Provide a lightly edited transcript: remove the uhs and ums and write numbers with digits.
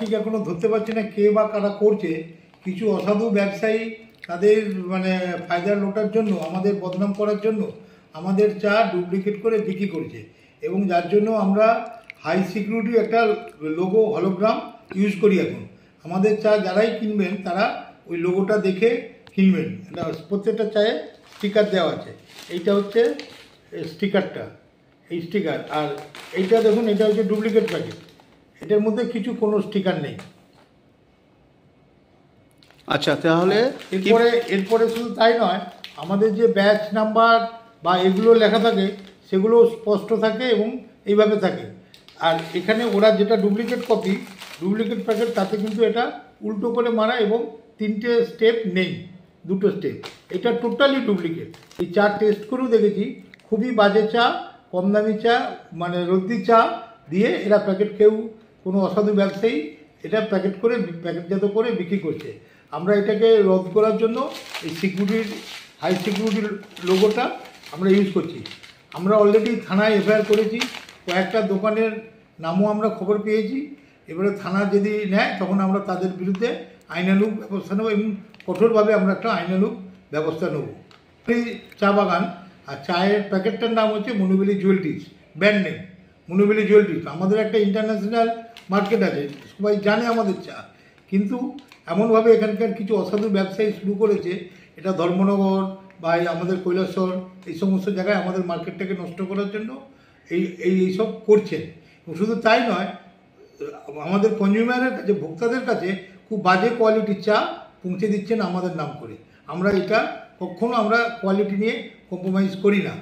ঠিক এখনো ধরতে পারছি না কে বা কারা করছে। কিছু অসাধু ব্যবসায়ী তাদের মানে ফায়দা লোটার জন্য, আমাদের বদনাম করার জন্য আমাদের চা ডুপ্লিকেট করে বিক্রি করছে, এবং যার জন্য আমরা হাই সিকিউরিটি একটা লোগো হলোগ্রাম ইউজ করি এখন। আমাদের চা যারাই কিনবেন তারা ওই লোগোটা দেখে কিনবেন। এটা প্রত্যেকটা চায়ে স্টিকার দেওয়া আছে। এইটা হচ্ছে স্টিকারটা, এই স্টিকার। আর এইটা দেখুন, এটা হচ্ছে ডুপ্লিকেট প্যাকেট, এটার মধ্যে কিছু কোনো স্টিকার নেই। আচ্ছা, তাহলে এরপরে শুধু তাই নয়, আমাদের যে ব্যাচ নাম্বার বা এগুলো লেখা থাকে সেগুলো স্পষ্ট থাকে এবং এইভাবে থাকে। আর এখানে ওরা যেটা ডুপ্লিকেট কপি, ডুপ্লিকেট প্যাকেট, তাতে কিন্তু এটা উল্টো করে মারা এবং 3টে স্টেপ নেই, 2টো স্টেপ। এটা টোটালি ডুপ্লিকেট। এই চা টেস্ট করেও দেখেছি, খুবই বাজে চা, কম দামি চা, মানে রদ্দি চা দিয়ে এরা প্যাকেট, কেউ কোনো অসাধু ব্যবসায়ী এটা প্যাকেটজাত করে বিক্রি করছে। আমরা এটাকে রদ করার জন্য এই সিকিউরিটির, হাই সিকিউরিটির লোগোটা আমরা ইউজ করছি। আমরা অলরেডি থানায় এফআইআর করেছি, কয়েকটা দোকানের নামও আমরা খবর পেয়েছি। এবারে থানা যদি নেয় তখন আমরা তাদের বিরুদ্ধে আইনানুগ ব্যবস্থা নেব, এবং কঠোরভাবে আমরা একটা আইনানুগ ব্যবস্থা নেব। এই চা বাগান, আর চায়ের প্যাকেটটার নাম হচ্ছে মনুবেলি জুয়েলারিজ, ব্র্যান্ড নেম মনুবেলি জুয়েলারিজ। আমাদের একটা ইন্টারন্যাশনাল মার্কেট আছে, সবাই জানে আমাদের চা, কিন্তু এমনভাবে এখানকার কিছু অসাধু ব্যবসায়ী শুরু করেছে, এটা ধর্মনগর বা আমাদের কৈলাসহর এই সমস্ত জায়গায় আমাদের মার্কেটটাকে নষ্ট করার জন্য এইসব করছেন। এবং শুধু তাই নয়, আমাদের কনজিউমারের কাছে, ভোক্তাদের কাছে খুব বাজে কোয়ালিটির চা পৌঁছে দিচ্ছেন আমাদের নাম করে। আমরা এটা কখনো আমরা কোয়ালিটি নিয়ে কম্প্রোমাইজ করি না।